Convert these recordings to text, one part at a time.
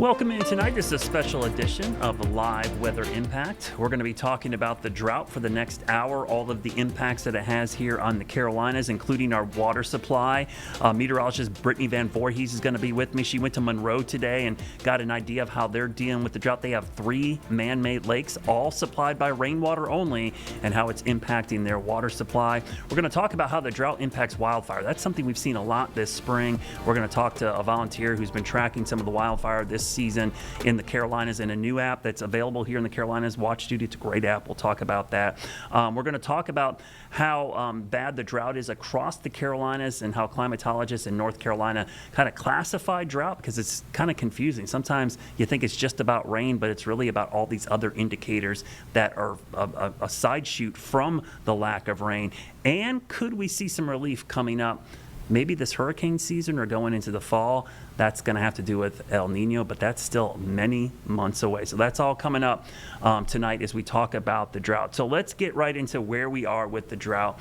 Welcome in tonight. This is a special edition of Live Weather Impact. We're going to be talking about the drought for the next hour, all of the impacts that it has here on the Carolinas, including our water supply. Meteorologist Brittany Voorhees is going to be with me. She went to Monroe today and got an idea of how they're dealing with the drought. They have 3 man-made lakes, all supplied by rainwater only, and how it's impacting their water supply. We're going to talk about how the drought impacts wildfire. That's something we've seen a lot this spring. We're going to talk to a volunteer who's been tracking some of the wildfire this season in the Carolinas in a new app that's available here in the Carolinas, Watch Duty. It's a great app. We'll talk about that. We're going to talk about how bad the drought is across the Carolinas and how climatologists in North Carolina kind of classify drought, because it's kind of confusing. Sometimes you think it's just about rain, but it's really about all these other indicators that are a side shoot from the lack of rain. And could we see some relief coming up? Maybe this hurricane season or going into the fall. That's going to have to do with El Nino, but that's still many months away. So that's all coming up tonight as we talk about the drought. So let's get right into where we are with the drought.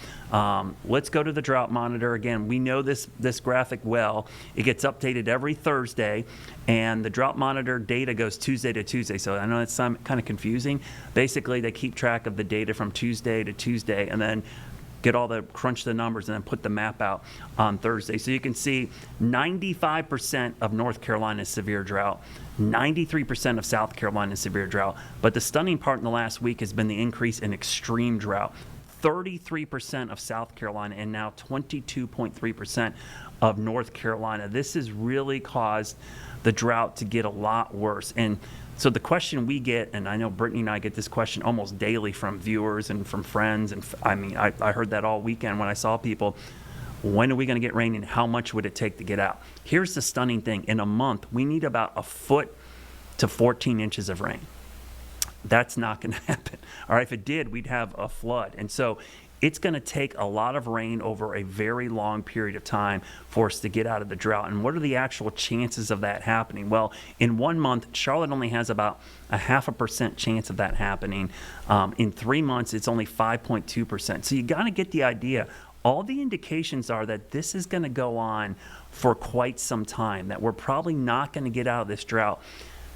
Let's go to the drought monitor. Again, we know this graphic well. It gets updated every Thursday, and the drought monitor data goes Tuesday to Tuesday. So I know it's kind of confusing. Basically, they keep track of the data from Tuesday to Tuesday, and then crunch the numbers and then put the map out on Thursday. So you can see 95% of North Carolina is severe drought, 93% of South Carolina is severe drought. But the stunning part in the last week has been the increase in extreme drought. 33% of South Carolina and now 22.3% of North Carolina. This has really caused the drought to get a lot worse. And so the question we get, and I know Brittany and I get this question almost daily from viewers and from friends, and I heard that all weekend when I saw people, when are we going to get rain and how much would it take to get out? Here's the stunning thing. In a month, we need about a foot to 14 inches of rain. That's not going to happen. All right, if it did, we'd have a flood. And so it's going to take a lot of rain over a very long period of time for us to get out of the drought. And what are the actual chances of that happening? Well, in 1 month, Charlotte only has about a 0.5% chance of that happening. In 3 months, it's only 5.2%. So you got to get the idea. All the indications are that this is going to go on for quite some time, that we're probably not going to get out of this drought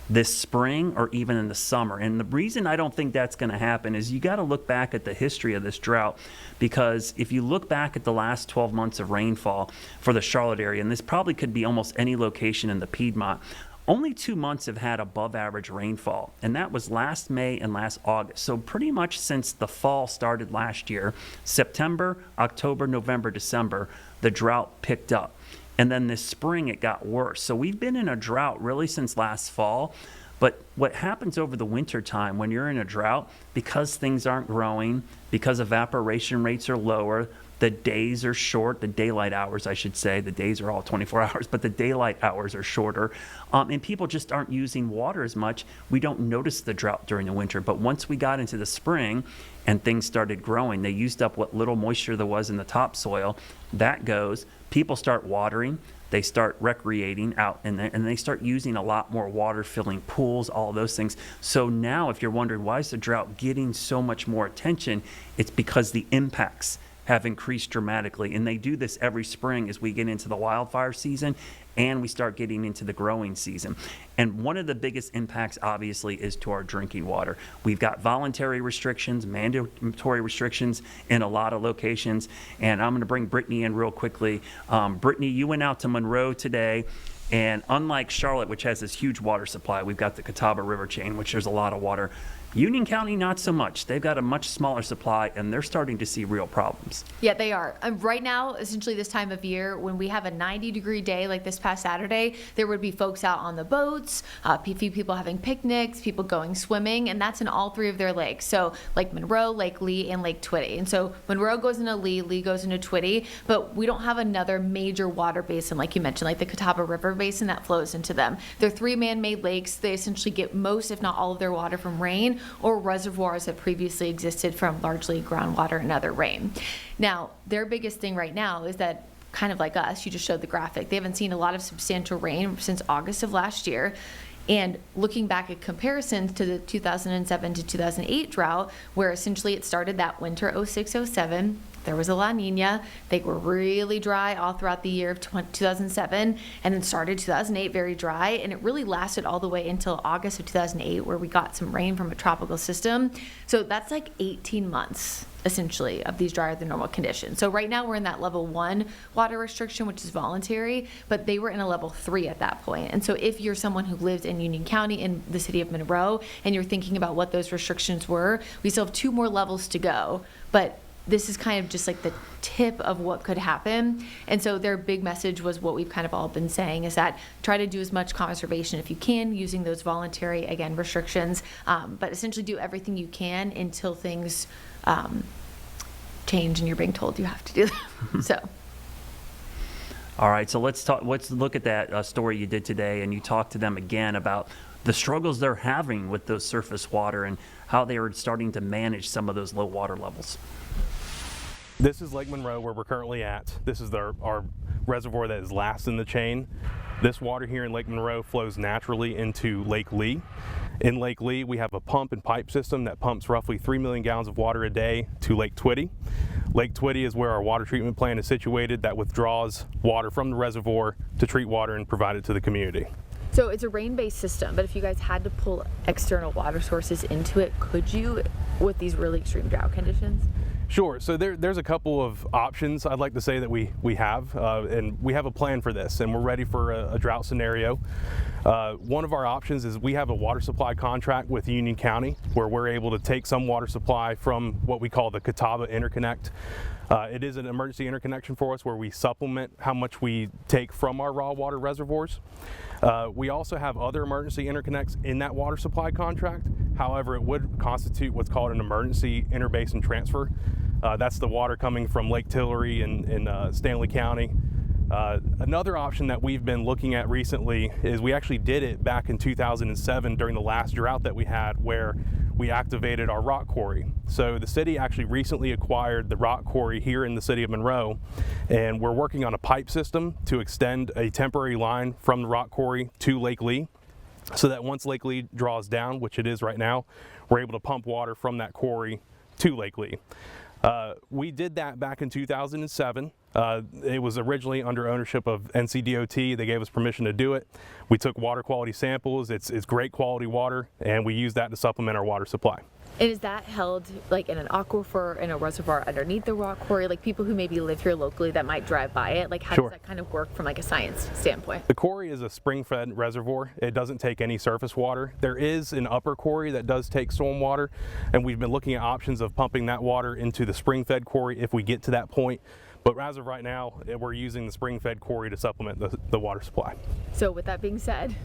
this spring or even in the summer. And the reason I don't think that's going to happen is you got to look back at the history of this drought, because if you look back at the last 12 months of rainfall for the Charlotte area, and this probably could be almost any location in the Piedmont, only 2 months have had above average rainfall, and that was last May and last August. So pretty much since the fall started last year, September, October, November, December, the drought picked up. And then this spring, it got worse. So we've been in a drought really since last fall. But what happens over the winter time when you're in a drought, because things aren't growing, because evaporation rates are lower, the days are short, the daylight hours, I should say. The days are all 24 hours, but the daylight hours are shorter. And people just aren't using water as much. We don't notice the drought during the winter. But once we got into the spring and things started growing, they used up what little moisture there was in the topsoil. That goes. People start watering. They start recreating out, and they start using a lot more water, filling pools, all those things. So now if you're wondering why is the drought getting so much more attention, it's because the impacts have increased dramatically. And they do this every spring as we get into the wildfire season and we start getting into the growing season. And one of the biggest impacts, obviously, is to our drinking water. We've got voluntary restrictions, mandatory restrictions in a lot of locations. And I'm going to bring Brittany in real quickly. Brittany, you went out to Monroe today. And unlike Charlotte, which has this huge water supply, we've got the Catawba River chain, which there's a lot of water. Union County, not so much. They've got a much smaller supply, and they're starting to see real problems. Yeah, they are. Right now, essentially this time of year, when we have a 90-degree day like this past Saturday, there would be folks out on the boats, a few people having picnics, people going swimming, and that's in all 3 of their lakes. So Lake Monroe, Lake Lee, and Lake Twitty. And so Monroe goes into Lee, Lee goes into Twitty, but we don't have another major water basin, like you mentioned, like the Catawba River basin that flows into them. They're 3 man-made lakes. They essentially get most, if not all of their water from rain or reservoirs that previously existed from largely groundwater and other rain. Now, their biggest thing right now is that, kind of like us, you just showed the graphic, they haven't seen a lot of substantial rain since August of last year. And looking back at comparisons to the 2007 to 2008 drought, where essentially it started that winter 06-07, there was a La Nina. They were really dry all throughout the year of 2007, and then started 2008 very dry, and it really lasted all the way until August of 2008, where we got some rain from a tropical system. So that's like 18 months essentially of these drier than normal conditions. So right now we're in that level 1 water restriction, which is voluntary, but they were in a level 3 at that point. And so if you're someone who lives in Union County in the city of Monroe and you're thinking about what those restrictions were, we still have 2 more levels to go, but this is kind of just like the tip of what could happen. And so their big message was what we've kind of all been saying, is that try to do as much conservation if you can using those voluntary, again, restrictions, but essentially do everything you can until things change and you're being told you have to do them. So. All right, so let's look at that story you did today, and you talked to them again about the struggles they're having with those surface water and how they are starting to manage some of those low water levels. This is Lake Monroe where we're currently at. This is our reservoir that is last in the chain. This water here in Lake Monroe flows naturally into Lake Lee. In Lake Lee, we have a pump and pipe system that pumps roughly 3 million gallons of water a day to Lake Twitty. Lake Twitty is where our water treatment plant is situated that withdraws water from the reservoir to treat water and provide it to the community. So it's a rain-based system, but if you guys had to pull external water sources into it, could you with these really extreme drought conditions? Sure. So there's a couple of options I'd like to say that we have, and we have a plan for this, and we're ready for a drought scenario. One of our options is we have a water supply contract with Union County where we're able to take some water supply from what we call the Catawba interconnect. It is an emergency interconnection for us where we supplement how much we take from our raw water reservoirs. We also have other emergency interconnects in that water supply contract. However, it would constitute what's called an emergency interbasin transfer. That's the water coming from Lake Tillery in Stanley County. Another option that we've been looking at recently is we actually did it back in 2007 during the last drought that we had, where we activated our rock quarry. So the city actually recently acquired the rock quarry here in the city of Monroe, and we're working on a pipe system to extend a temporary line from the rock quarry to Lake Lee, so that once Lake Lee draws down, which it is right now, we're able to pump water from that quarry to Lake Lee. We did that back in 2007. It was originally under ownership of NCDOT. They gave us permission to do it. We took water quality samples. It's great quality water, and we use that to supplement our water supply. And is that held like in an aquifer, in a reservoir underneath the rock quarry? Like people who maybe live here locally that might drive by it, like how Sure. does that kind of work from like a science standpoint? The quarry is a spring-fed reservoir. It doesn't take any surface water. There is an upper quarry that does take storm water, and we've been looking at options of pumping that water into the spring-fed quarry if we get to that point. But as of right now, we're using the spring-fed quarry to supplement the water supply. So with that being said,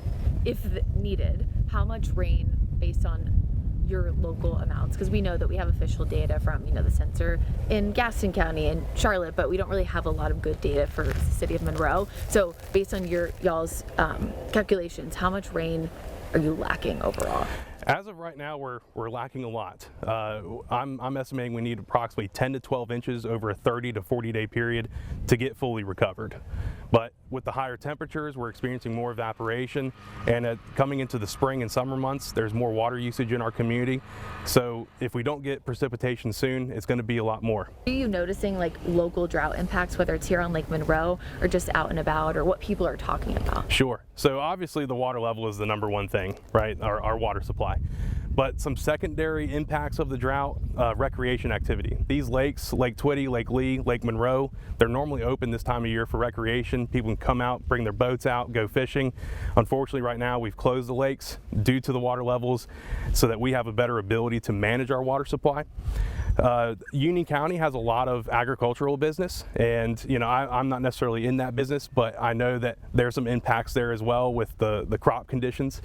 if needed, how much rain based on your local amounts? Because we know that we have official data from, the sensor in Gaston County and Charlotte, but we don't really have a lot of good data for the city of Monroe. So based on y'all's calculations, how much rain are you lacking overall? As of right now, we're lacking a lot. I'm estimating we need approximately 10 to 12 inches over a 30 to 40 day period to get fully recovered. But with the higher temperatures, we're experiencing more evaporation, and coming into the spring and summer months, there's more water usage in our community. So if we don't get precipitation soon, it's going to be a lot more. Are you noticing like local drought impacts, whether it's here on Lake Monroe or just out and about, or what people are talking about? Sure. So obviously the water level is the number one thing, right? Our water supply. But some secondary impacts of the drought, recreation activity. These lakes, Lake Twitty, Lake Lee, Lake Monroe, they're normally open this time of year for recreation. People can come out, bring their boats out, go fishing. Unfortunately, right now we've closed the lakes due to the water levels so that we have a better ability to manage our water supply. Union County has a lot of agricultural business, and I'm not necessarily in that business, but I know that there's some impacts there as well with the crop conditions.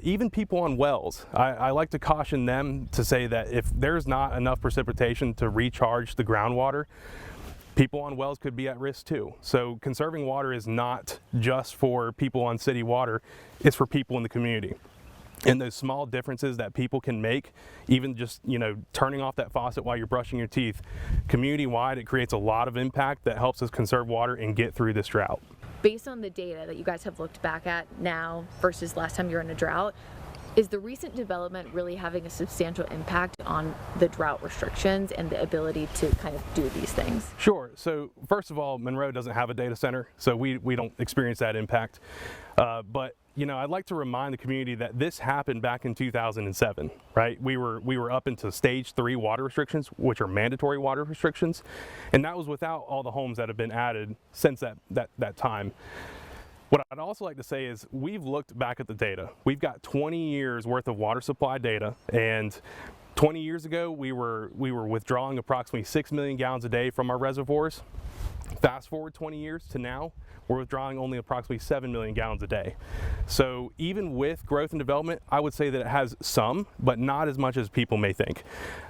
Even people on wells, I like to caution them to say that if there's not enough precipitation to recharge the groundwater, people on wells could be at risk too. So conserving water is not just for people on city water, it's for people in the community. And those small differences that people can make, even just turning off that faucet while you're brushing your teeth, community-wide, it creates a lot of impact that helps us conserve water and get through this drought. Based on the data that you guys have looked back at now versus last time you were in a drought, Is the recent development really having a substantial impact on the drought restrictions and the ability to kind of do these things? Sure. So first of all, Monroe doesn't have a data center, so we don't experience that impact. But you know, I'd like to remind the community that this happened back in 2007, right? We were up into stage 3 water restrictions, which are mandatory water restrictions, and that was without all the homes that have been added since that time. What I'd also like to say is we've looked back at the data. We've got 20 years worth of water supply data, and 20 years ago we were withdrawing approximately 6 million gallons a day from our reservoirs. Fast forward 20 years to now, we're withdrawing only approximately 7 million gallons a day. So even with growth and development, I would say that it has some, but not as much as people may think.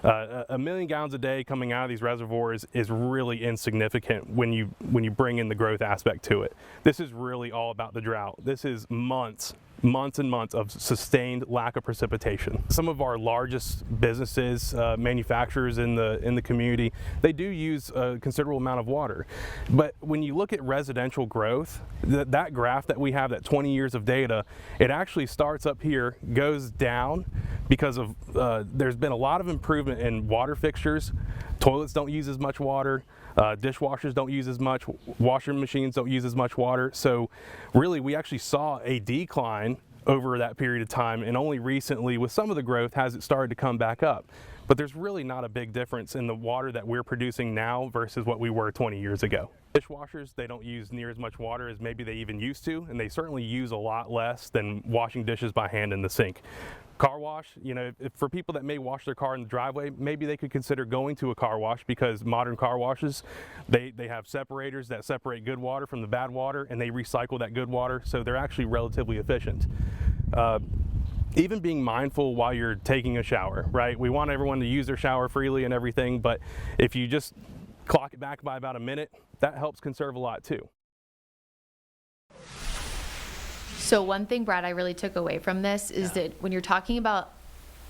A million gallons a day coming out of these reservoirs is really insignificant when you bring in the growth aspect to it. This is really all about the drought. This is months and months of sustained lack of precipitation. Some of our largest businesses, manufacturers in the community, they do use a considerable amount of water. But when you look at residential growth, that graph that we have, that 20 years of data, it actually starts up here, goes down because of there's been a lot of improvement in water fixtures. Toilets don't use as much water. Dishwashers don't use as much, washing machines don't use as much water. So really we actually saw a decline over that period of time, and only recently with some of the growth has it started to come back up. But there's really not a big difference in the water that we're producing now versus what we were 20 years ago. Dishwashers, they don't use near as much water as maybe they even used to, and they certainly use a lot less than washing dishes by hand in the sink. Car wash, you know, for people that may wash their car in the driveway, maybe they could consider going to a car wash, because modern car washes, they have separators that separate good water from the bad water, and they recycle that good water, so they're actually relatively efficient. Even being mindful while you're taking a shower, right? We want everyone to use their shower freely and everything, but if you just clock it back by about a minute, that helps conserve a lot too. So one thing, Brad, I really took away from this is that when you're talking about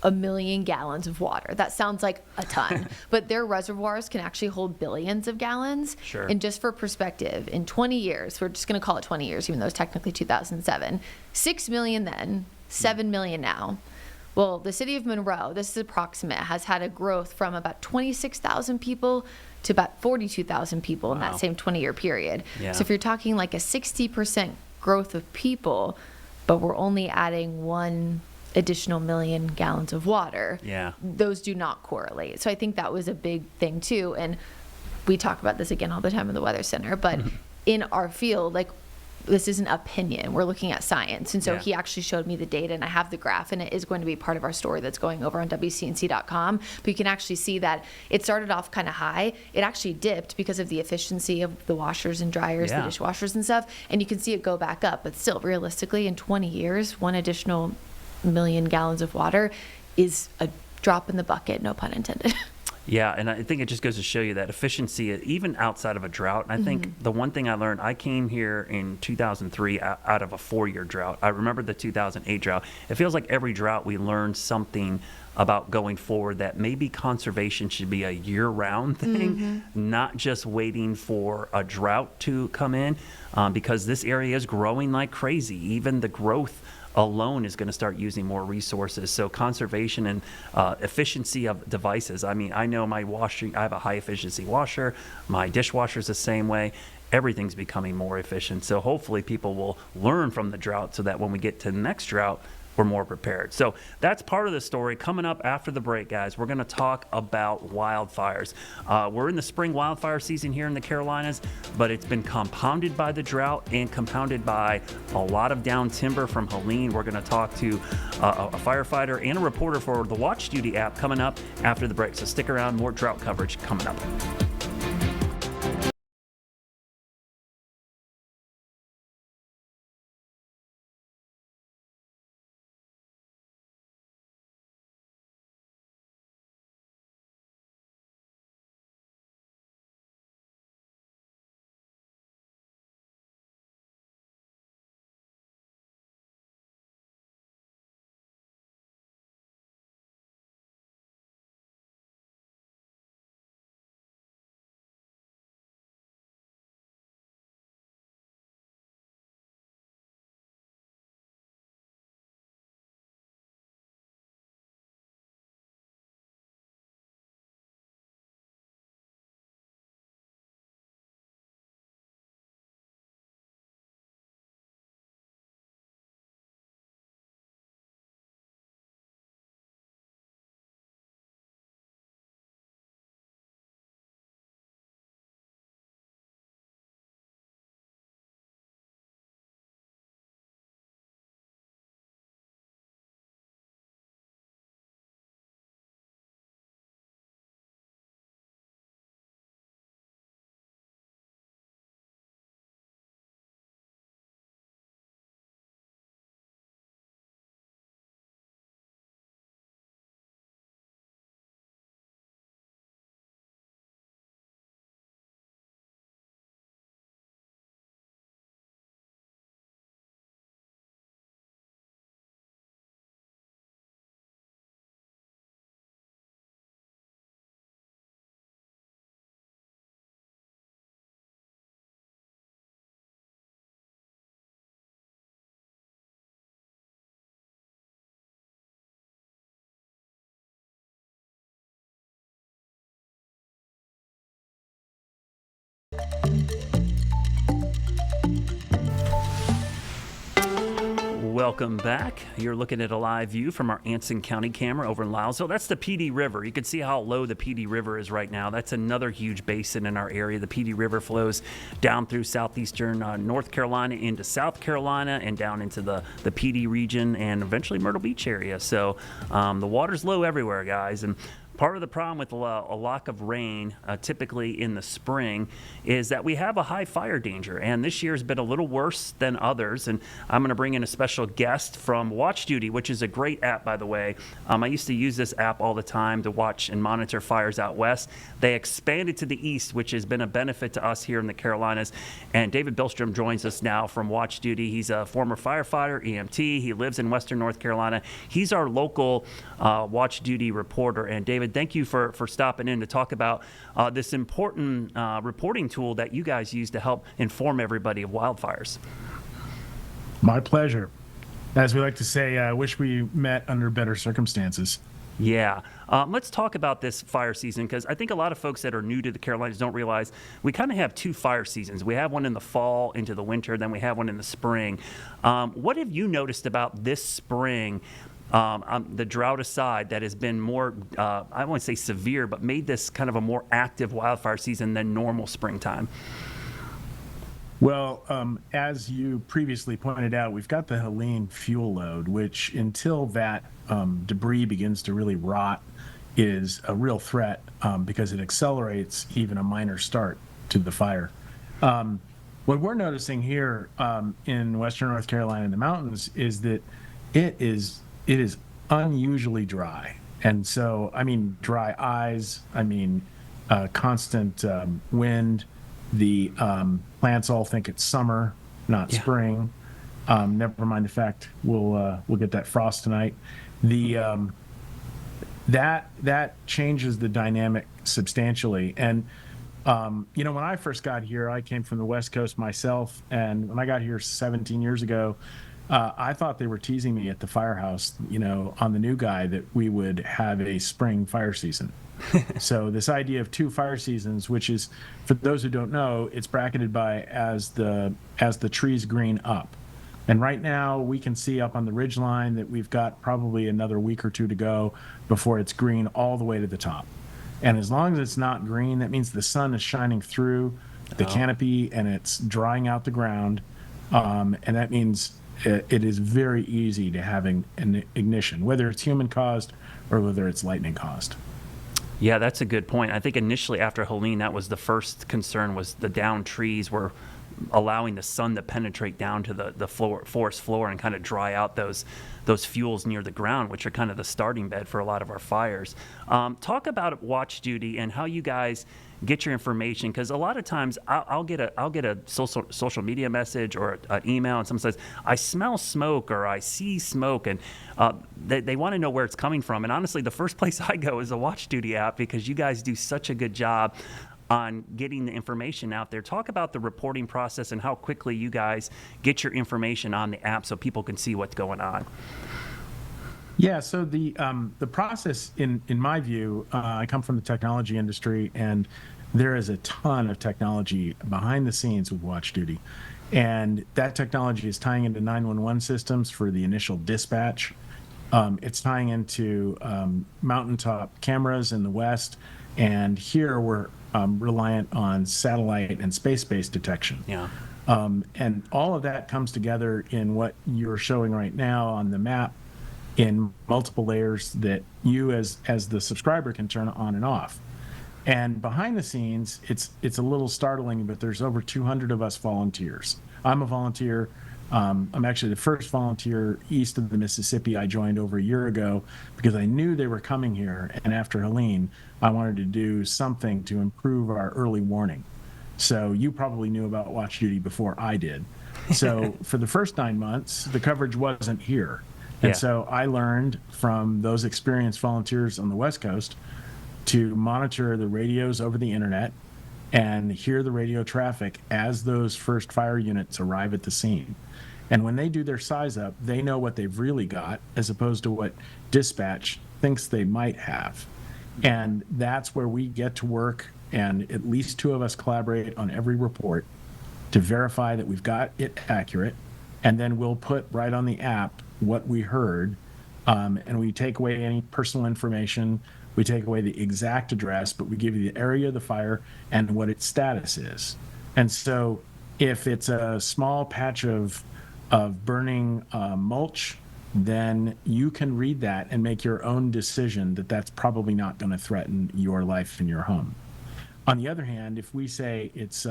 a million gallons of water, that sounds like a ton, but their reservoirs can actually hold billions of gallons. Sure. And just for perspective, in 20 years, we're just going to call it 20 years, even though it's technically 2007, 6 million then, 7 million now. Well, the city of Monroe, this is approximate, has had a growth from about 26,000 people to about 42,000 people in that same 20-year period. Yeah. So if you're talking like a 60% growth of people, but we're only adding 1 additional million gallons of water, those do not correlate. So I think that was a big thing too. And we talk about this again all the time in the Weather Center, but in our field, like, this is an opinion. We're looking at science. And so he actually showed me the data, and I have the graph, and it is going to be part of our story that's going over on WCNC.com. But you can actually see that it started off kind of high. It actually dipped because of the efficiency of the washers and dryers, the dishwashers and stuff. And you can see it go back up. But still, realistically, in 20 years, 1 additional million gallons of water is a drop in the bucket, no pun intended. Yeah, and I think it just goes to show you that efficiency, even outside of a drought. And I think the one thing I learned, I came here in 2003 out of a 4-year drought. I remember the 2008 drought. It feels like every drought we learn something about going forward, that maybe conservation should be a year-round thing, not just waiting for a drought to come in, because this area is growing like crazy. Even the growth alone is going to start using more resources. So conservation and efficiency of devices. I mean, I know my washer, I have a high efficiency washer. My dishwasher's the same way. Everything's becoming more efficient. So hopefully people will learn from the drought so that when we get to the next drought, we're more prepared. So that's part of the story. Coming up after the break, guys, we're going to talk about wildfires. We're in the spring wildfire season here in the Carolinas, but it's been compounded by the drought and compounded by a lot of down timber from Helene. We're going to talk to a firefighter and a reporter for the Watch Duty app coming up after the break. So stick around, more drought coverage coming up. Welcome back. You're looking at a live view from our Anson County camera over in Lowellsville. That's the PD River. You can see how low the PD River is right now. That's another huge basin in our area. The PD River flows down through southeastern North Carolina into South Carolina and down into the PD region and eventually Myrtle Beach area. So the water's low everywhere, guys. And part of the problem with a lack of rain, typically in the spring, is that we have a high fire danger. And this year has been a little worse than others. And I'm going to bring in a special guest from Watch Duty, which is a great app, by the way. I used to use this app all the time to watch and monitor fires out west. They expanded to the east, which has been a benefit to us here in the Carolinas. And David Billstrom joins us now from Watch Duty. He's a former firefighter, EMT. He lives in Western North Carolina. He's our local Watch Duty reporter. And David, thank you for stopping in to talk about this important reporting tool that you guys use to help inform everybody of wildfires. My pleasure. As we like to say, I wish we met under better circumstances. Yeah. Let's talk about this fire season, because I think a lot of folks that are new to the Carolinas don't realize we kind of have two fire seasons. We have one in the fall into the winter, then we have one in the spring. What have you noticed about this spring? The drought aside, that has been more, I won't say severe, but made this kind of a more active wildfire season than normal springtime. Well, as you previously pointed out, we've got the Helene fuel load, which until that debris begins to really rot is a real threat because it accelerates even a minor start to the fire. What we're noticing here in Western North Carolina in the mountains is that it is unusually dry. And so, I mean, dry eyes, constant wind. The plants all think it's summer, not spring. Never mind the fact we'll get that frost tonight. That changes the dynamic substantially. And when I first got here, I came from the West Coast myself, and when I got here 17 years ago, I thought they were teasing me at the firehouse, on the new guy, that we would have a spring fire season. So this idea of two fire seasons, which is, for those who don't know, it's bracketed by as the trees green up. And right now we can see up on the ridge line that we've got probably another week or two to go before it's green all the way to the top. And as long as it's not green, that means the sun is shining through the canopy and it's drying out the ground. And that means it is very easy to have an ignition, whether it's human caused or whether it's lightning caused. Yeah, that's a good point. I think initially after Helene, that was the first concern, was the downed trees were allowing the sun to penetrate down to the forest floor and kind of dry out those fuels near the ground, which are kind of the starting bed for a lot of our fires. Talk about Watch Duty and how you guys get your information, because a lot of times I'll get a social media message or an email, and someone says, I smell smoke or I see smoke, and they want to know where it's coming from. And honestly, the first place I go is the Watch Duty app, because you guys do such a good job on getting the information out there. Talk about the reporting process and how quickly you guys get your information on the app so people can see what's going on. Yeah, so the process, in my view, I come from the technology industry, and there is a ton of technology behind the scenes with Watch Duty. And that technology is tying into 911 systems for the initial dispatch. It's tying into mountaintop cameras in the West. And here we're reliant on satellite and space-based detection. Yeah. And all of that comes together in what you're showing right now on the map, in multiple layers that you as the subscriber can turn on and off. And behind the scenes, it's a little startling, but there's over 200 of us volunteers. I'm a volunteer. I'm actually the first volunteer east of the Mississippi. I joined over a year ago because I knew they were coming here, and after Helene, I wanted to do something to improve our early warning. So you probably knew about Watch Duty before I did. So for the first 9 months, the coverage wasn't here. And so I learned from those experienced volunteers on the West Coast to monitor the radios over the internet and hear the radio traffic as those first fire units arrive at the scene. And when they do their size up, they know what they've really got as opposed to what dispatch thinks they might have. And that's where we get to work, and at least two of us collaborate on every report to verify that we've got it accurate. and then we'll put right on the app what we heard, and we take away any personal information. We take away the exact address, but we give you the area of the fire and what its status is. And so if it's a small patch of burning mulch, then you can read that and make your own decision that that's probably not going to threaten your life in your home. On the other hand, if we say it's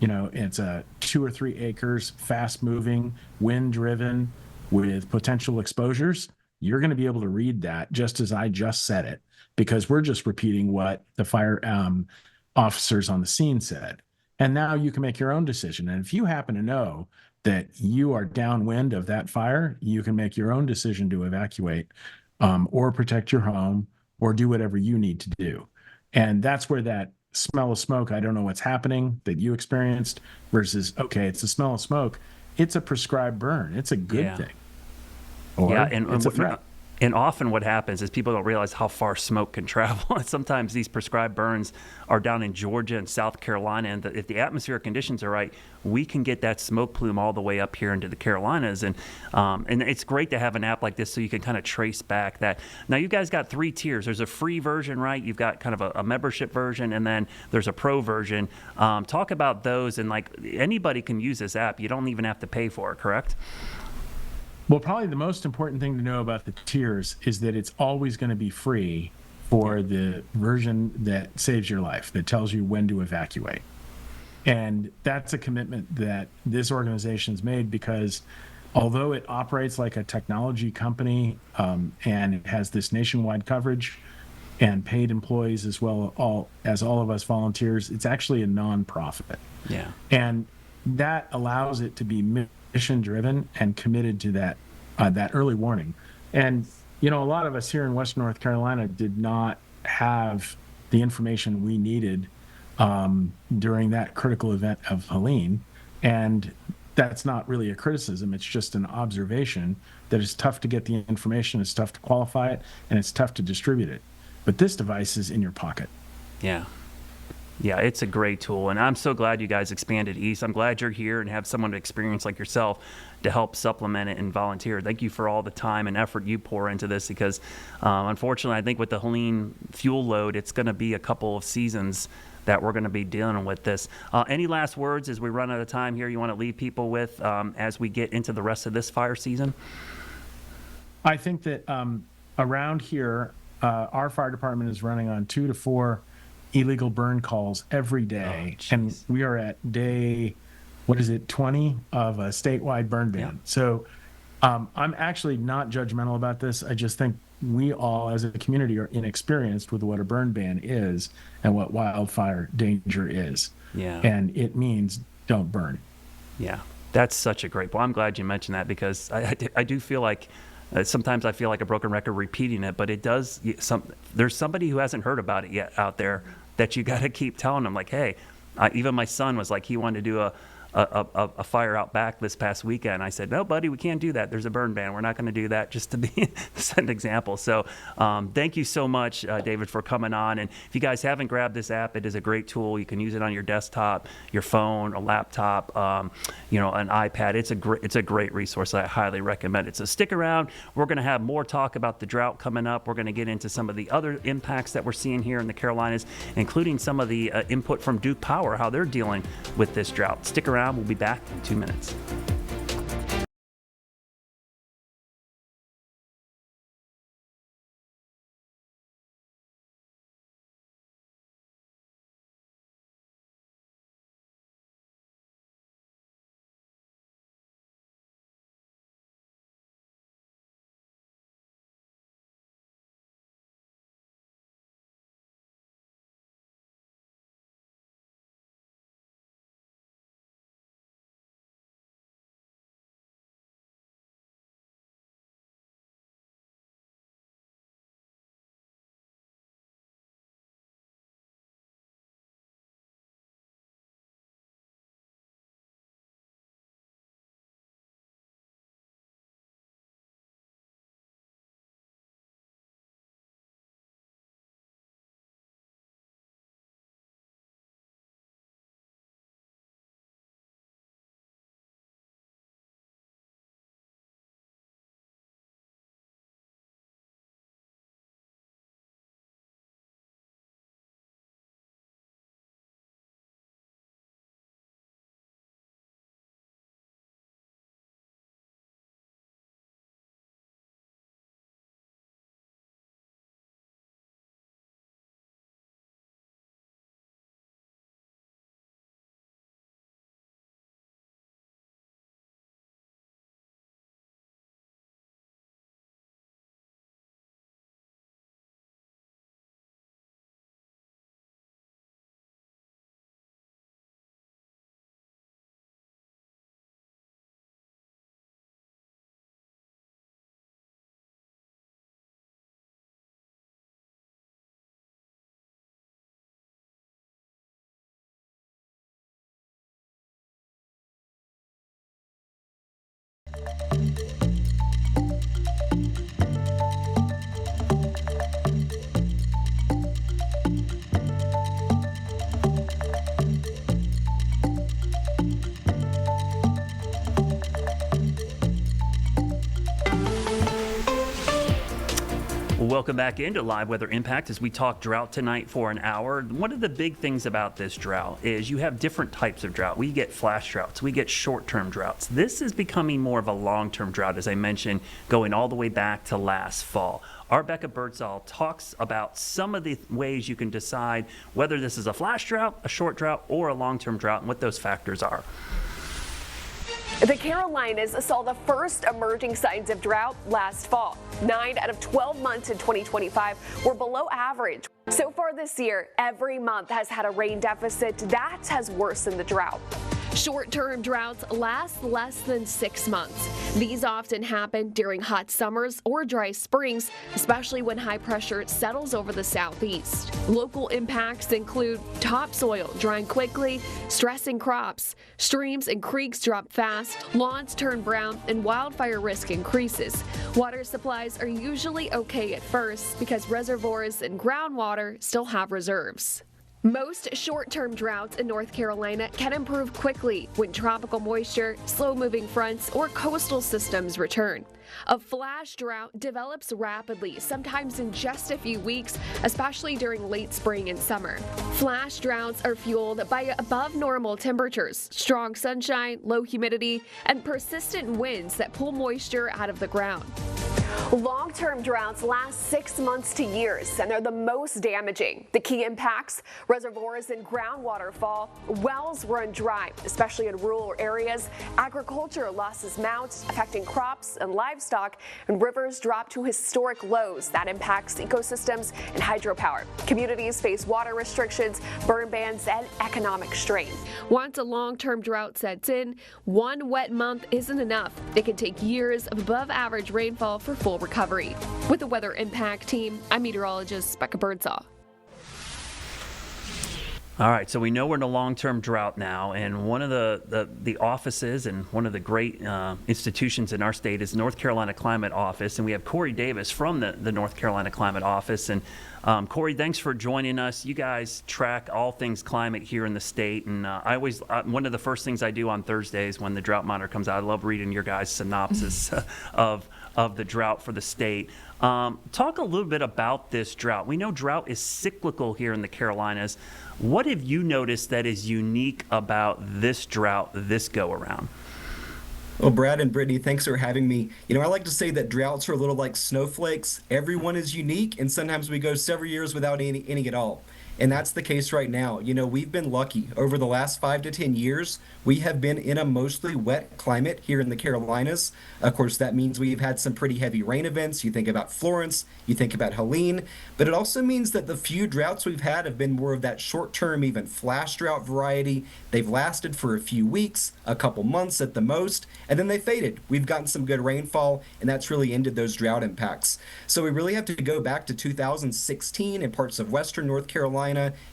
it's a 2 or 3 acres, fast moving, wind driven, with potential exposures, you're going to be able to read that just as I just said it, because we're just repeating what the fire officers on the scene said. And now you can make your own decision. And if you happen to know that you are downwind of that fire, you can make your own decision to evacuate, or protect your home, or do whatever you need to do. And that's where that smell of smoke, I don't know what's happening, that you experienced, versus, okay, it's a smell of smoke. It's a prescribed burn. It's a good thing. Or it's a threat. And often what happens is people don't realize how far smoke can travel. And sometimes these prescribed burns are down in Georgia and South Carolina. And if the atmospheric conditions are right, we can get that smoke plume all the way up here into the Carolinas. And it's great to have an app like this so you can kind of trace back that. Now, you guys got 3 tiers. There's a free version, right? You've got kind of a membership version, and then there's a pro version. Talk about those. And like, anybody can use this app. You don't even have to pay for it, correct? Well, probably the most important thing to know about the tiers is that it's always going to be free for the version that saves your life, that tells you when to evacuate. And that's a commitment that this organization's made, because although it operates like a technology company, and it has this nationwide coverage and paid employees as well as all of us volunteers, it's actually a nonprofit. Yeah. And that allows it to be mission driven and committed to that early warning. And a lot of us here in Western North Carolina did not have the information we needed during that critical event of Helene. And that's not really a criticism, it's just an observation that it's tough to get the information, it's tough to qualify it, and it's tough to distribute it. But this device is in your pocket. Yeah, it's a great tool, and I'm so glad you guys expanded east. I'm glad you're here and have someone to experience like yourself to help supplement it and volunteer. Thank you for all the time and effort you pour into this, because unfortunately, I think with the Helene fuel load, it's going to be a couple of seasons that we're going to be dealing with this. Any last words as we run out of time here you want to leave people with as we get into the rest of this fire season? I think that around here, our fire department is running on 2 to 4 illegal burn calls every day. And we are at day, 20 of a statewide burn ban. Yeah. So I'm actually not judgmental about this. I just think we all as a community are inexperienced with what a burn ban is and what wildfire danger is. Yeah. And it means don't burn. Yeah, that's such a great point. I'm glad you mentioned that, because I do feel like sometimes I feel like a broken record repeating it, but it does. There's somebody who hasn't heard about it yet out there that you got to keep telling them. Like, hey, even my son was like, he wanted to do a fire out back this past weekend. I said, no, buddy, we can't do that. There's a burn ban. We're not going to do that, just to set an example. So thank you so much, David, for coming on. And if you guys haven't grabbed this app, it is a great tool. You can use it on your desktop, your phone, a laptop, an iPad. It's a great resource. I highly recommend it. So stick around. We're going to have more talk about the drought coming up. We're going to get into some of the other impacts that we're seeing here in the Carolinas, including some of the input from Duke Power, how they're dealing with this drought. Stick around. We'll be back in 2 minutes. Well, welcome back into Live Weather Impact as we talk drought tonight for an hour. One of the big things about this drought is you have different types of drought. We get flash droughts, we get short-term droughts. This is becoming more of a long-term drought, as I mentioned, going all the way back to last fall. Our Becca Birdsall talks about some of the ways you can decide whether this is a flash drought, a short drought, or a long-term drought, and what those factors are. The Carolinas saw the first emerging signs of drought last fall. 9 out of 12 months in 2025 were below average. So far this year, every month has had a rain deficit that has worsened the drought. Short-term droughts last less than 6 months. These often happen during hot summers or dry springs, especially when high pressure settles over the southeast. Local impacts include topsoil drying quickly, stressing crops, streams and creeks drop fast, lawns turn brown, and wildfire risk increases. Water supplies are usually okay at first because reservoirs and groundwater still have reserves. Most short-term droughts in North Carolina can improve quickly when tropical moisture, slow-moving fronts, or coastal systems return. A flash drought develops rapidly, sometimes in just a few weeks, especially during late spring and summer. Flash droughts are fueled by above normal temperatures, strong sunshine, low humidity, and persistent winds that pull moisture out of the ground. Long-term droughts last 6 months to years, and they're the most damaging. The key impacts: reservoirs and groundwater fall, wells run dry, especially in rural areas, agriculture losses mount, affecting crops and livestock, and rivers drop to historic lows. That impacts ecosystems and hydropower. Communities face water restrictions, burn bans, and economic strain. Once a long-term drought sets in, one wet month isn't enough. It can take years of above-average rainfall for full recovery. With the Weather Impact Team, I'm meteorologist Becca Birdsall. All right, so we know we're in a long-term drought now, and one of the offices and one of the great institutions in our state is North Carolina Climate Office, and we have Corey Davis from the North Carolina Climate Office. And Corey, thanks for joining us. You guys track all things climate here in the state, and one of the first things I do on Thursdays when the drought monitor comes out, I love reading your guys' synopsis of the drought for the state. Talk a little bit about this drought. We know drought is cyclical here in the Carolinas. What have you noticed that is unique about this drought this go around? Well, Brad and Brittany, thanks for having me. I like to say that droughts are a little like snowflakes. Everyone is unique, and sometimes we go several years without any at all. And that's the case right now. We've been lucky. Over the last 5 to 10 years, we have been in a mostly wet climate here in the Carolinas. Of course, that means we've had some pretty heavy rain events. You think about Florence, you think about Helene, but it also means that the few droughts we've had have been more of that short-term, even flash drought variety. They've lasted for a few weeks, a couple months at the most, and then they faded. We've gotten some good rainfall, and that's really ended those drought impacts. So we really have to go back to 2016 in parts of western North Carolina,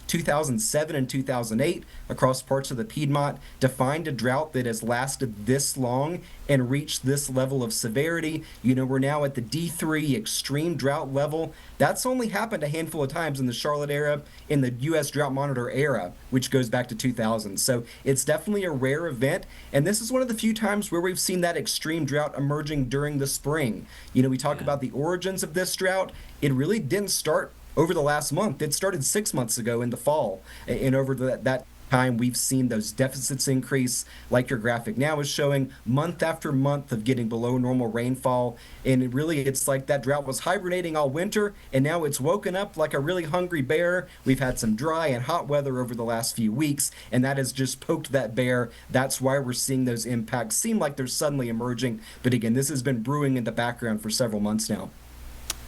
2007 and 2008 across parts of the Piedmont to find a drought that has lasted this long and reached this level of severity. We're now at the D3 extreme drought level. That's only happened a handful of times in the Charlotte era, in the U.S. Drought Monitor era, which goes back to 2000. So it's definitely a rare event, and this is one of the few times where we've seen that extreme drought emerging during the spring. We talk about the origins of this drought. It really didn't start over the last month. It started 6 months ago in the fall, and over that time we've seen those deficits increase, like your graphic now is showing, month after month of getting below normal rainfall. And it's like that drought was hibernating all winter, and now it's woken up like a really hungry bear. We've had some dry and hot weather over the last few weeks, and that has just poked that bear. That's why we're seeing those impacts seem like they're suddenly emerging, but again, this has been brewing in the background for several months now.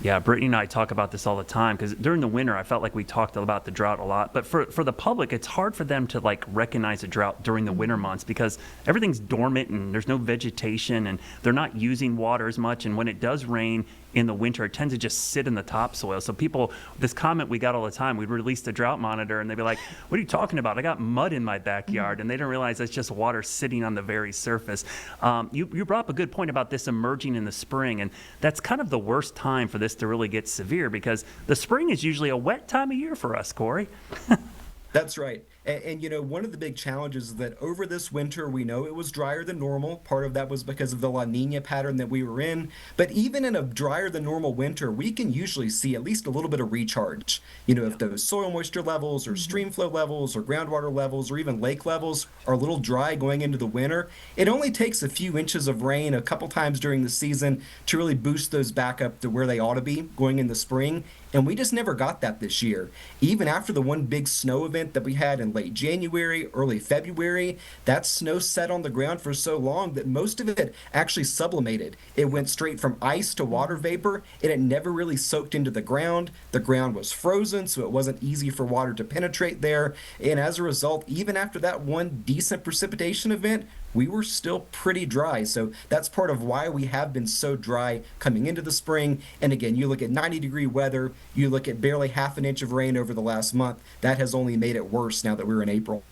Yeah, Brittany and I talk about this all the time because during the winter, I felt like we talked about the drought a lot. But for the public, it's hard for them to recognize a drought during the winter months because everything's dormant and there's no vegetation and they're not using water as much. And when it does rain in the winter, it tends to just sit in the topsoil. So this comment we got all the time, we'd release the drought monitor and they'd be like, what are you talking about? I got mud in my backyard. And they didn't realize that's just water sitting on the very surface. You brought up a good point about this emerging in the spring. And that's kind of the worst time for this to really get severe because the spring is usually a wet time of year for us, Corey. That's right. One of the big challenges is that over this winter, we know it was drier than normal. Part of that was because of the La Nina pattern that we were in. But even in a drier than normal winter, we can usually see at least a little bit of recharge. If those soil moisture levels or stream flow levels or groundwater levels or even lake levels are a little dry going into the winter, it only takes a few inches of rain a couple times during the season to really boost those back up to where they ought to be going in the spring. And we just never got that this year. Even after the one big snow event that we had in late January, early February, that snow set on the ground for so long that most of it actually sublimated. It went straight from ice to water vapor, and it never really soaked into the ground. The ground was frozen, so it wasn't easy for water to penetrate there. And as a result, even after that one decent precipitation event, we were still pretty dry. So that's part of why we have been so dry coming into the spring. And again, you look at 90-degree weather, you look at barely half an inch of rain over the last month. That has only made it worse now that we're in April.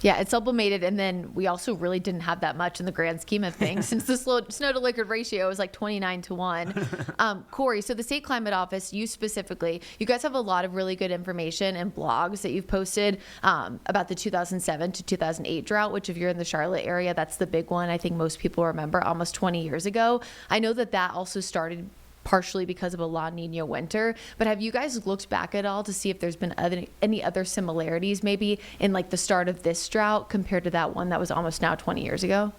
Yeah, it sublimated, and then we also really didn't have that much in the grand scheme of things since the snow to liquid ratio was like 29-1. Corey, so the State Climate Office, you specifically, you guys have a lot of really good information and blogs that you've posted about the 2007 to 2008 drought, which if you're in the Charlotte area, that's the big one. I think most people remember almost 20 years ago. I know that also started partially because of a La Nina winter, but have you guys looked back at all to see if there's been any other similarities maybe in like the start of this drought compared to that one that was almost now 20 years ago?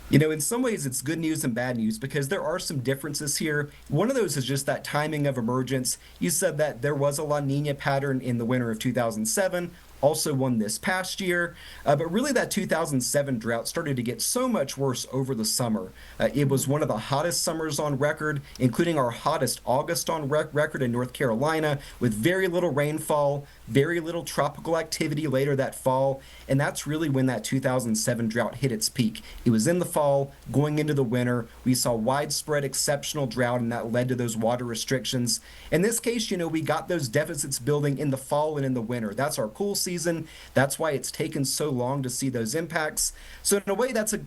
In some ways, it's good news and bad news because there are some differences here. One of those is just that timing of emergence. You said that there was a La Nina pattern in the winter of 2007. Also one this past year, but really that 2007 drought started to get so much worse over the summer. It was one of the hottest summers on record, including our hottest August on record in North Carolina, with very little rainfall, very little tropical activity later that fall, and that's really when that 2007 drought hit its peak. It was in the fall, going into the winter. We saw widespread exceptional drought, and that led to those water restrictions. In this case, we got those deficits building in the fall and in the winter. That's our cool season. That's why it's taken so long to see those impacts. So in a way, that's a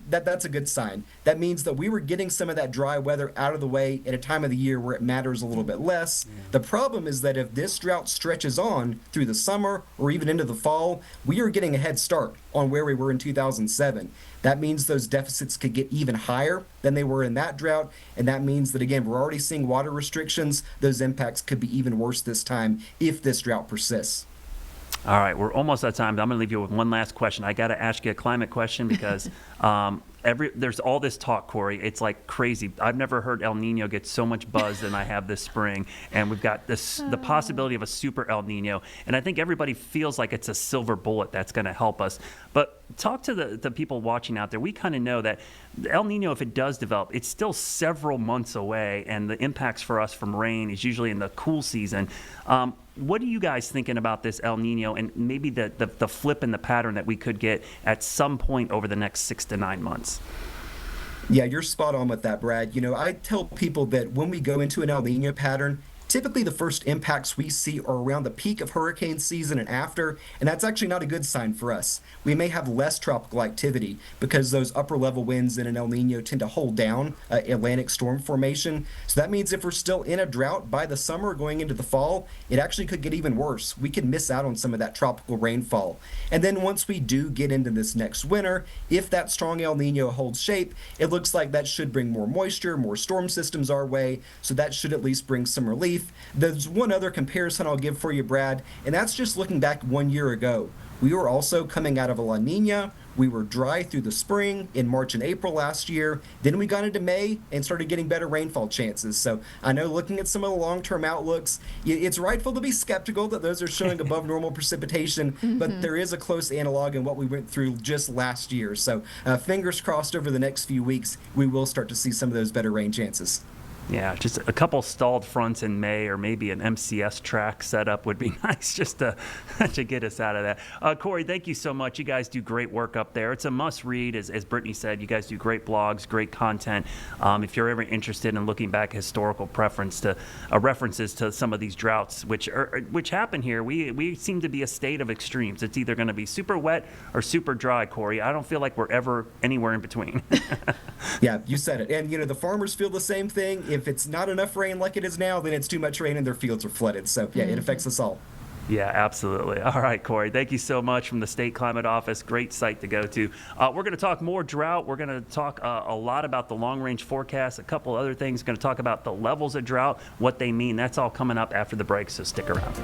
good sign. That means that we were getting some of that dry weather out of the way at a time of the year where it matters a little bit less. Yeah. The problem is that if this drought stretches on through the summer or even into the fall, we are getting a head start on where we were in 2007. That means those deficits could get even higher than they were in that drought, and that means that, again, we're already seeing water restrictions. Those impacts could be even worse this time if this drought persists. All right, we're almost out of time, but I'm going to leave you with one last question. I got to ask you a climate question because there's all this talk, Corey. It's like crazy. I've never heard El Nino get so much buzz than I have this spring, and we've got the possibility of a super El Nino, and I think everybody feels like it's a silver bullet that's going to help us. But talk to the people watching out there. We kind of know that El Nino, if it does develop, it's still several months away, and the impacts for us from rain is usually in the cool season. What are you guys thinking about this El Nino and maybe the flip in the pattern that we could get at some point over the next 6 to 9 months? Yeah, you're spot on with that, Brad. I tell people that when we go into an El Nino pattern, typically the first impacts we see are around the peak of hurricane season and after, and that's actually not a good sign for us. We may have less tropical activity because those upper level winds in an El Nino tend to hold down Atlantic storm formation. So that means if we're still in a drought by the summer going into the fall, it actually could get even worse. We could miss out on some of that tropical rainfall. And then once we do get into this next winter, if that strong El Nino holds shape, it looks like that should bring more moisture, more storm systems our way, so that should at least bring some relief. There's one other comparison I'll give for you, Brad, and that's just looking back 1 year ago. We were also coming out of a La Nina. We were dry through the spring in March and April last year. Then we got into May and started getting better rainfall chances. So I know looking at some of the long-term outlooks, it's rightful to be skeptical that those are showing above normal precipitation, but there is a close analog in what we went through just last year. So fingers crossed over the next few weeks, we will start to see some of those better rain chances. Yeah, just a couple stalled fronts in May, or maybe an MCS track setup would be nice just to get us out of that. Corey, thank you so much. You guys do great work up there. It's a must read, as Brittany said. You guys do great blogs, great content. If you're ever interested in looking back historical references to some of these droughts, which happen here, we seem to be a state of extremes. It's either going to be super wet or super dry, Corey. I don't feel like we're ever anywhere in between. Yeah, you said it. And the farmers feel the same thing. If it's not enough rain like it is now, then it's too much rain and their fields are flooded. So yeah, it affects us all. Yeah, absolutely. All right, Corey, thank you so much from the State Climate Office. Great site to go to. We're going to talk more drought. We're going to talk a lot about the long-range forecast, a couple other things. Going to talk about the levels of drought, what they mean. That's all coming up after the break, so stick around.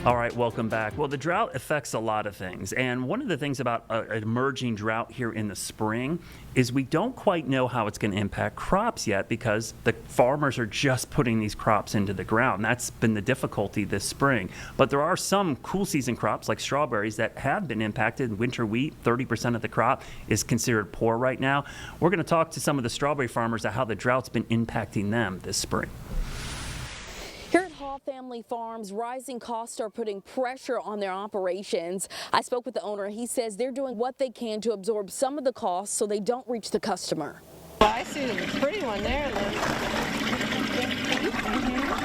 All right, welcome back. Well, the drought affects a lot of things. And one of the things about an emerging drought here in the spring is we don't quite know how it's going to impact crops yet because the farmers are just putting these crops into the ground. That's been the difficulty this spring. But there are some cool season crops like strawberries that have been impacted. Winter wheat, 30% of the crop is considered poor right now. We're going to talk to some of the strawberry farmers about how the drought's been impacting them this spring. Here at Hall Family Farms, rising costs are putting pressure on their operations. I spoke with the owner. He says they're doing what they can to absorb some of the costs so they don't reach the customer. Well, I see the pretty one there.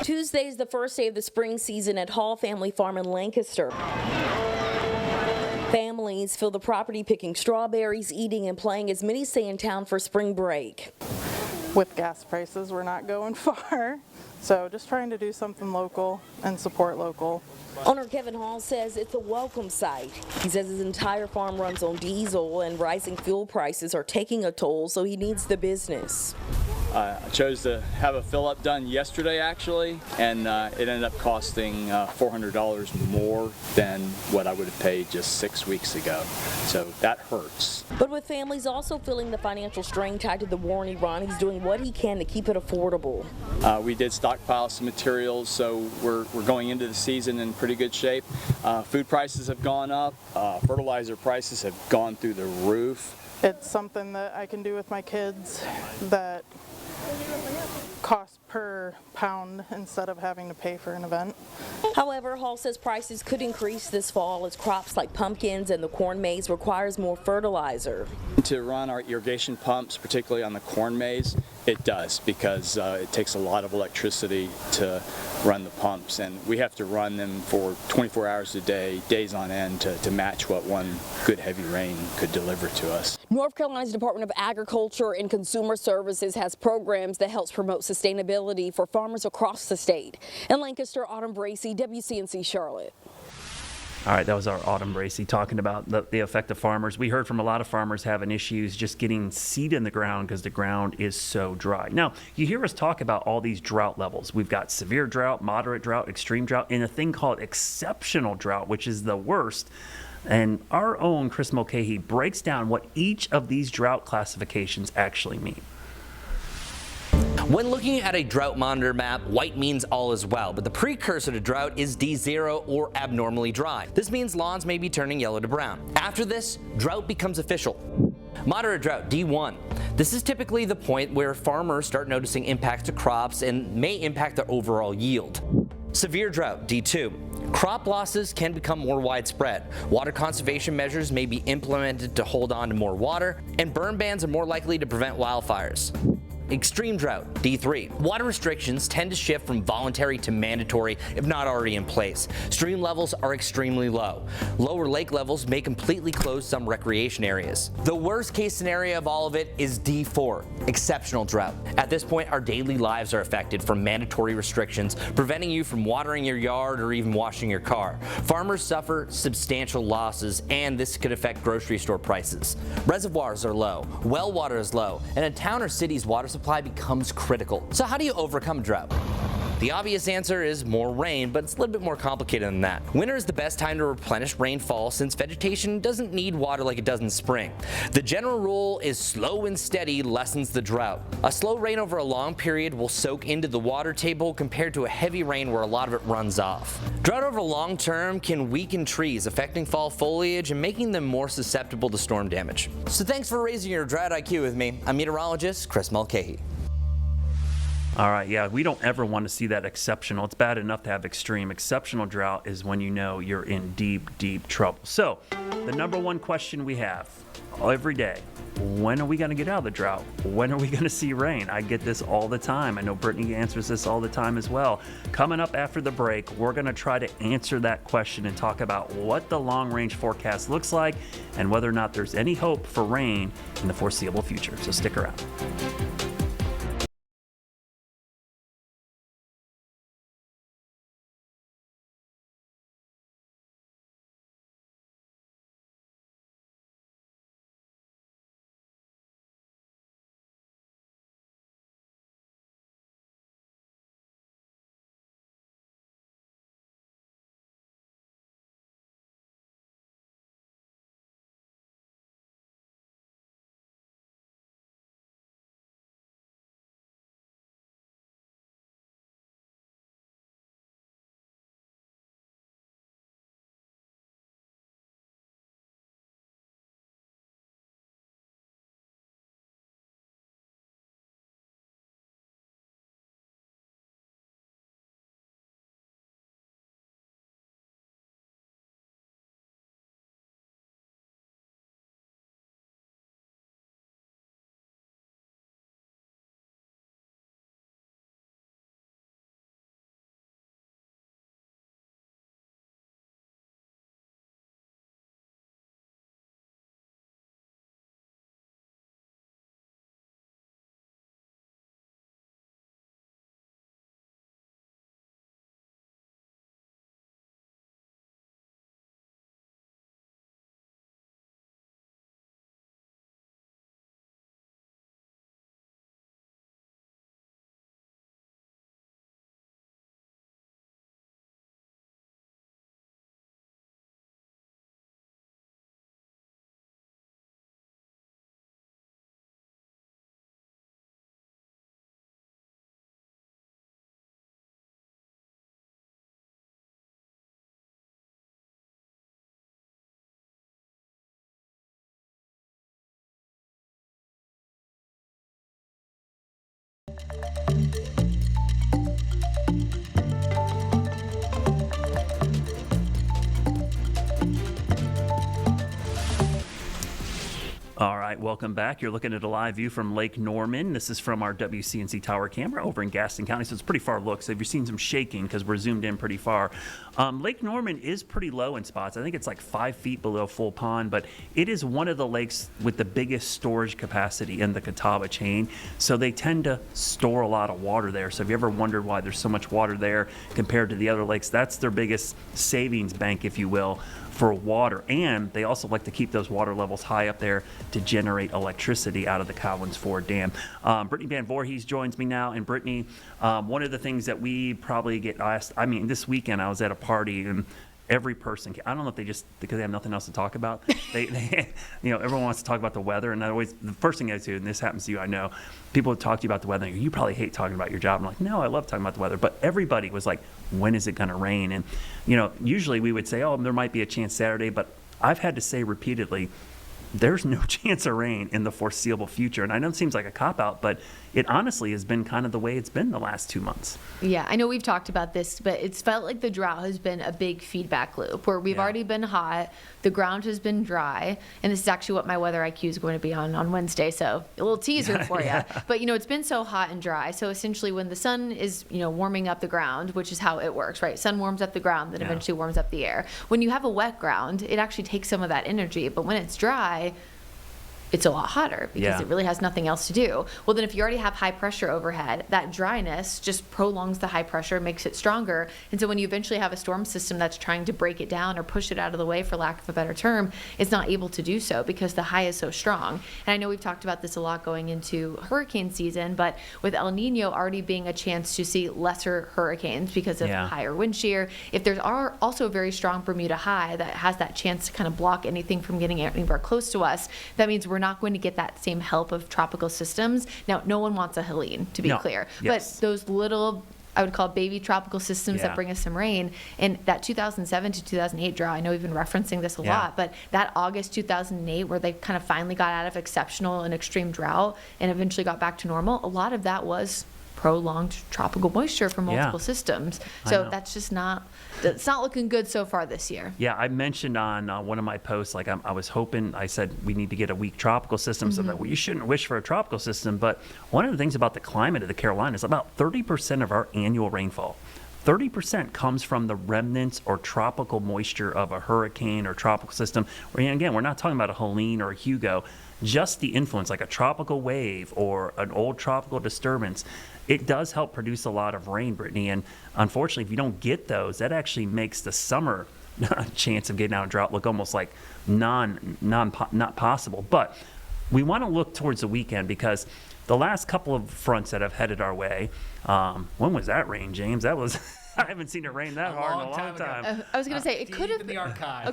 Tuesday is the first day of the spring season at Hall Family Farm in Lancaster. Families fill the property picking strawberries, eating and playing as many stay in town for spring break. With gas prices, we're not going far. So just trying to do something local and support local. Owner Kevin Hall says it's a welcome sight. He says his entire farm runs on diesel and rising fuel prices are taking a toll, so he needs the business. I chose to have a fill-up done yesterday, actually, and it ended up costing $400 more than what I would have paid just 6 weeks ago. So that hurts. But with families also feeling the financial strain tied to the war in Iran, he's doing what he can to keep it affordable. We did stockpile some materials, so we're going into the season in pretty good shape. Food prices have gone up. Fertilizer prices have gone through the roof. It's something that I can do with my kids that cost per pound instead of having to pay for an event. However, Hall says prices could increase this fall as crops like pumpkins and the corn maze requires more fertilizer. To run our irrigation pumps, particularly on the corn maze, It does, because it takes a lot of electricity to run the pumps, and we have to run them for 24 hours a day, days on end, to match what one good heavy rain could deliver to us. North Carolina's Department of Agriculture and Consumer Services has programs that helps promote sustainability for farmers across the state. In Lancaster, Autumn Bracey, WCNC Charlotte. All right, that was our Autumn Bracey talking about the effect of farmers. We heard from a lot of farmers having issues just getting seed in the ground because the ground is so dry. Now, you hear us talk about all these drought levels. We've got severe drought, moderate drought, extreme drought, and a thing called exceptional drought, which is the worst. And our own Chris Mulcahy breaks down what each of these drought classifications actually mean. When looking at a drought monitor map, white means all is well, but the precursor to drought is D0 or abnormally dry. This means lawns may be turning yellow to brown. After this, drought becomes official. Moderate drought, D1. This is typically the point where farmers start noticing impacts to crops and may impact their overall yield. Severe drought, D2. Crop losses can become more widespread. Water conservation measures may be implemented to hold on to more water, and burn bans are more likely to prevent wildfires. Extreme drought, D3. Water restrictions tend to shift from voluntary to mandatory if not already in place. Stream levels are extremely low. Lower lake levels may completely close some recreation areas. The worst case scenario of all of it is D4, exceptional drought. At this point, our daily lives are affected from mandatory restrictions, preventing you from watering your yard or even washing your car. Farmers suffer substantial losses, and this could affect grocery store prices. Reservoirs are low, well water is low, and a town or city's water supply becomes critical. So how do you overcome drought? The obvious answer is more rain, but it's a little bit more complicated than that. Winter is the best time to replenish rainfall since vegetation doesn't need water like it does in spring. The general rule is slow and steady lessens the drought. A slow rain over a long period will soak into the water table compared to a heavy rain where a lot of it runs off. Drought over long term can weaken trees, affecting fall foliage and making them more susceptible to storm damage. So thanks for raising your drought IQ with me. I'm meteorologist Chris Mulcahy. All right, yeah, we don't ever want to see that exceptional. It's bad enough to have extreme. Exceptional drought is when you know you're in deep, deep trouble. So, the number one question we have every day, when are we going to get out of the drought? When are we going to see rain? I get this all the time. I know Brittany answers this all the time as well. Coming up after the break, we're going to try to answer that question and talk about what the long-range forecast looks like and whether or not there's any hope for rain in the foreseeable future. So stick around. All right, welcome back. You're looking at a live view from Lake Norman. This is from our WCNC tower camera over in Gaston County, so it's a pretty far look. So if you're seeing some shaking, because we're zoomed in pretty far. Lake Norman is pretty low in spots. I think it's like 5 feet below full pond, but it is one of the lakes with the biggest storage capacity in the Catawba chain. So they tend to store a lot of water there. So if you ever wondered why there's so much water there compared to the other lakes, that's their biggest savings bank, if you will, for water. And they also like to keep those water levels high up there to generate electricity out of the Collins Ford Dam. Brittany Van Voorhees joins me now. And Brittany, one of the things that we probably get asked, I mean, this weekend I was at a party and every person, I don't know if they just, because they have nothing else to talk about, they everyone wants to talk about the weather. And the first thing I do, and this happens to you, I know, people would talk to you about the weather. And you probably hate talking about your job. I'm like, no, I love talking about the weather. But everybody was like, when is it going to rain? And, usually we would say, oh, there might be a chance Saturday. But I've had to say repeatedly, there's no chance of rain in the foreseeable future. And I know it seems like a cop-out, but it honestly has been kind of the way it's been the last 2 months. Yeah, I know we've talked about this, but it's felt like the drought has been a big feedback loop where we've already been hot, the ground has been dry, and this is actually what my weather IQ is going to be on Wednesday, so a little teaser for you. But, it's been so hot and dry, so essentially when the sun is, warming up the ground, which is how it works, right? Sun warms up the ground, then eventually warms up the air. When you have a wet ground, it actually takes some of that energy, but when it's dry, it's a lot hotter because it really has nothing else to do. Well, then if you already have high pressure overhead, that dryness just prolongs the high pressure, makes it stronger. And so when you eventually have a storm system that's trying to break it down or push it out of the way, for lack of a better term, it's not able to do so because the high is so strong. And I know we've talked about this a lot going into hurricane season, but with El Nino already being a chance to see lesser hurricanes because of higher wind shear, if there's also a very strong Bermuda high that has that chance to kind of block anything from getting anywhere close to us, that means we're not going to get that same help of tropical systems. Now, no one wants a Helene, to be clear, but those little, I would call baby tropical systems that bring us some rain. And that 2007 to 2008 drought, I know we've been referencing this a lot, but that August 2008 where they kind of finally got out of exceptional and extreme drought and eventually got back to normal, a lot of that was prolonged tropical moisture from multiple systems. So that's just it's not looking good so far this year. Yeah, I mentioned on one of my posts, like I was hoping, I said we need to get a weak tropical system so that you shouldn't wish for a tropical system. But one of the things about the climate of the Carolinas, about 30% of our annual rainfall, 30% comes from the remnants or tropical moisture of a hurricane or tropical system. And again, we're not talking about a Helene or a Hugo, just the influence, like a tropical wave or an old tropical disturbance. It does help produce a lot of rain, Brittany. And unfortunately, if you don't get those, that actually makes the summer chance of getting out of drought look almost like not possible. But we want to look towards the weekend because the last couple of fronts that have headed our way, when was that rain, James? That was, I haven't seen it rain that hard in a long time. I was going to say, it could have been,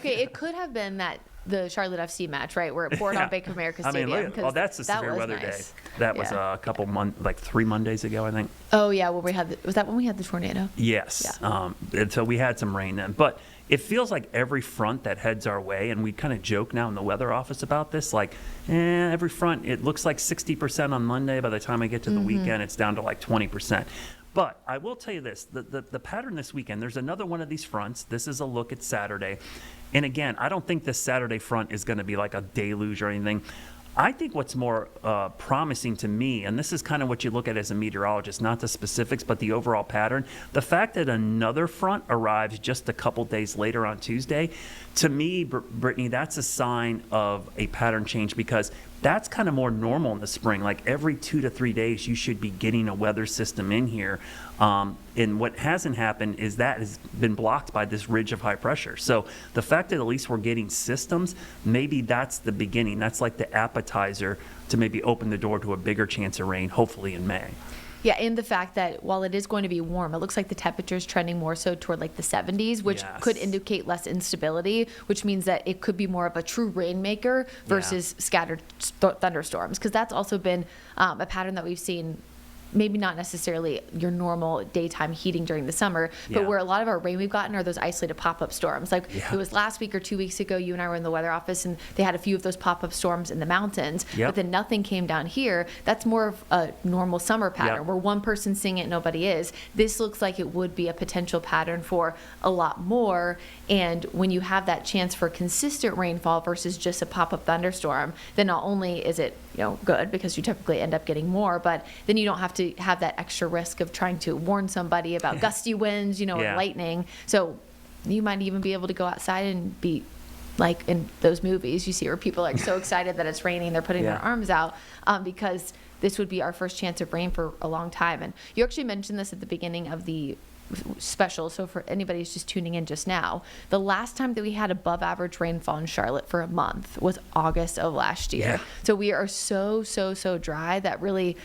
it could have been that the Charlotte FC match, right, where it poured on Bank of America Stadium. I mean, that's a severe weather day. That was a couple like 3 Mondays ago, I think. Oh yeah, well was that when we had the tornado? Yes. Yeah. And so we had some rain then, but it feels like every front that heads our way, and we kind of joke now in the weather office about this, like, every front, it looks like 60% on Monday. By the time I get to the weekend, it's down to like 20%. But I will tell you this, the pattern this weekend, there's another one of these fronts. This is a look at Saturday. And again, I don't think this Saturday front is going to be like a deluge or anything. I think what's more promising to me, and this is kind of what you look at as a meteorologist, not the specifics, but the overall pattern, the fact that another front arrives just a couple days later on Tuesday, to me, Brittany, that's a sign of a pattern change because that's kind of more normal in the spring. Like every 2 to 3 days, you should be getting a weather system in here. And what hasn't happened is that has been blocked by this ridge of high pressure. So the fact that at least we're getting systems, maybe that's the beginning. That's like the appetizer to maybe open the door to a bigger chance of rain, hopefully in May. Yeah, and the fact that while it is going to be warm, it looks like the temperature is trending more so toward like the 70s, which could indicate less instability, which means that it could be more of a true rainmaker versus scattered thunderstorms, because that's also been a pattern that we've seen maybe not necessarily your normal daytime heating during the summer, but where a lot of our rain we've gotten are those isolated pop-up storms. Like it was last week or 2 weeks ago, you and I were in the weather office and they had a few of those pop-up storms in the mountains, but then nothing came down here. That's more of a normal summer pattern where one person's seeing it, nobody is. This looks like it would be a potential pattern for a lot more. And when you have that chance for consistent rainfall versus just a pop-up thunderstorm, then not only is it good because you typically end up getting more, but then you don't have to have that extra risk of trying to warn somebody about gusty winds, and lightning. So you might even be able to go outside and be like in those movies you see where people are so excited that it's raining, they're putting their arms out because this would be our first chance of rain for a long time. And you actually mentioned this at the beginning of the special, so for anybody who's just tuning in just now, the last time that we had above average rainfall in Charlotte for a month was August of last year. So we are so dry that really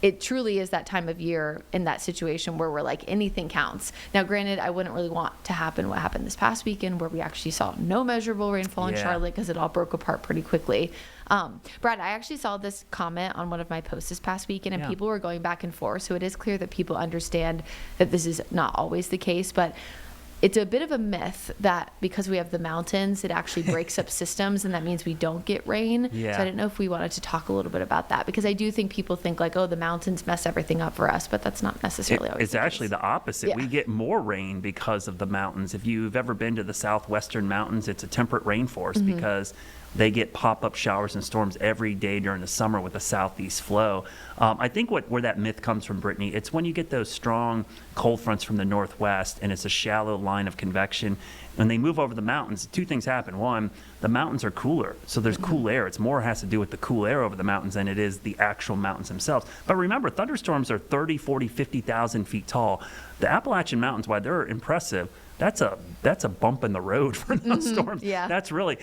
it truly is that time of year in that situation where we're like anything counts. Now granted, I wouldn't really want to happen what happened this past weekend where we actually saw no measurable rainfall in Charlotte because it all broke apart pretty quickly. Brad, I actually saw this comment on one of my posts this past weekend, and people were going back and forth. So it is clear that people understand that this is not always the case, but it's a bit of a myth that because we have the mountains, it actually breaks up systems, and that means we don't get rain. So I didn't know if we wanted to talk a little bit about that, because I do think people think like, oh, the mountains mess everything up for us, but that's not necessarily always It's actually the opposite. We get more rain because of the mountains. If you've ever been to the southwestern mountains, it's a temperate rainforest because they get pop-up showers and storms every day during the summer with a southeast flow. I think where that myth comes from, Brittany, it's when you get those strong cold fronts from the northwest and it's a shallow line of convection. When they move over the mountains, two things happen. One, the mountains are cooler, so there's cool air. It's more has to do with the cool air over the mountains than it is the actual mountains themselves. But remember, thunderstorms are 30, 40, 50,000 feet tall. The Appalachian Mountains, while they're impressive, that's a bump in the road for those storms. That's really,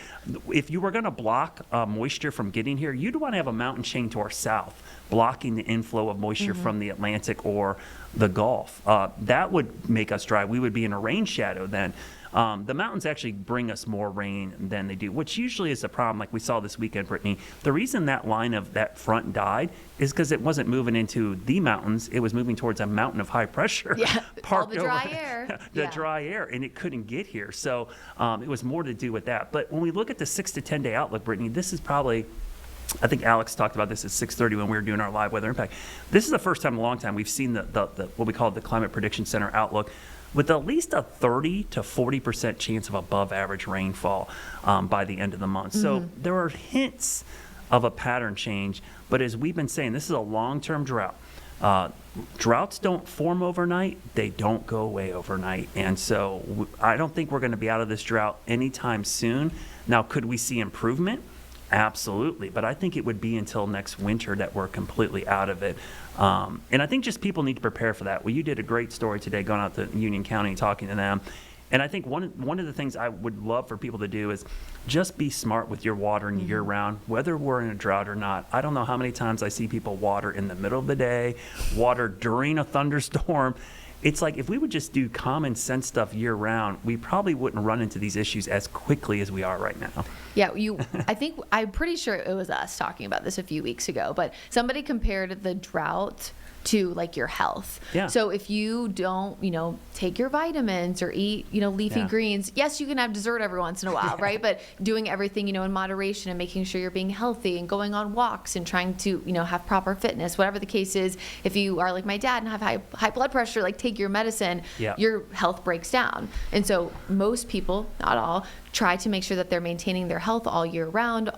if you were going to block moisture from getting here, you'd want to have a mountain chain to our south, blocking the inflow of moisture from the Atlantic or the Gulf. That would make us dry. We would be in a rain shadow then. The mountains actually bring us more rain than they do, which usually is a problem like we saw this weekend, Brittany. The reason that line of that front died is because it wasn't moving into the mountains. It was moving towards a mountain of high pressure. All the dry air. Dry air, and it couldn't get here. So it was more to do with that. But when we look at the 6 to 10 day outlook, Brittany, this is probably, I think Alex talked about this at 6:30 when we were doing our live weather impact. This is the first time in a long time we've seen the what we call the Climate Prediction Center outlook with at least a 30 to 40% chance of above average rainfall by the end of the month. So there are hints of a pattern change, but as we've been saying, this is a long-term drought. Droughts don't form overnight, they don't go away overnight, and so I don't think we're going to be out of this drought anytime soon. Now, could we see improvement? Absolutely, but I think it would be until next winter that we're completely out of it. And I think just people need to prepare for that. Well, you did a great story today going out to Union County and talking to them. And I think one of the things I would love for people to do is just be smart with your watering year round, whether we're in a drought or not. I don't know how many times I see people water in the middle of the day, water during a thunderstorm. It's like if we would just do common sense stuff year round, we probably wouldn't run into these issues as quickly as we are right now. I'm pretty sure it was us talking about this a few weeks ago, but somebody compared the drought to like your health. So if you don't, take your vitamins or eat, leafy greens, yes, you can have dessert every once in a while, right? But doing everything, in moderation and making sure you're being healthy and going on walks and trying to, have proper fitness, whatever the case is. If you are like my dad and have high blood pressure, like take your medicine, your health breaks down. And so most people, not all, try to make sure that they're maintaining their health all year round,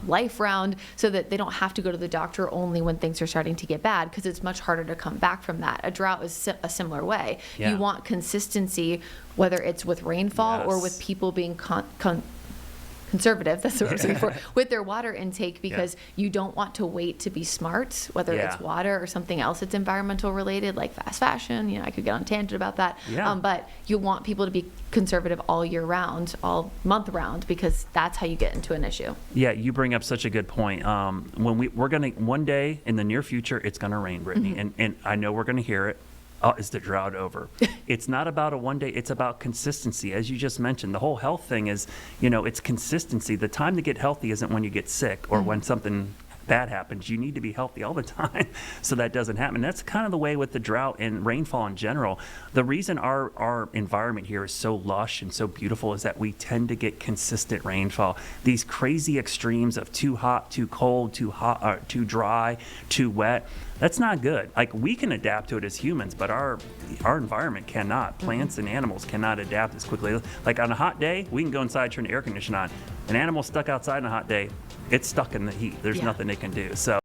life round, so that they don't have to go to the doctor only when things are starting to get bad, because it's much harder to come back from that. A drought is a similar way. You want consistency, whether it's with rainfall or with people being conservative, that's what I'm saying for, with their water intake, because you don't want to wait to be smart, whether it's water or something else that's environmental related, like fast fashion. I could get on a tangent about that. But you want people to be conservative all year round, all month round, because that's how you get into an issue. Yeah, you bring up such a good point. When we're going to, one day in the near future, it's going to rain, Brittany, and I know we're going to hear it. Is the drought over? It's not about a one day, it's about consistency. As you just mentioned, the whole health thing is, it's consistency. The time to get healthy isn't when you get sick or when something bad happens. You need to be healthy all the time so that doesn't happen. That's kind of the way with the drought and rainfall in general. The reason our environment here is so lush and so beautiful is that we tend to get consistent rainfall. These crazy extremes of too hot, too cold, too hot, or too dry, too wet, that's not good. Like, we can adapt to it as humans, but our environment cannot. Plants and animals cannot adapt as quickly. Like, on a hot day, we can go inside, turn the air conditioner on. An animal stuck outside on a hot day, it's stuck in the heat. There's nothing they can do. So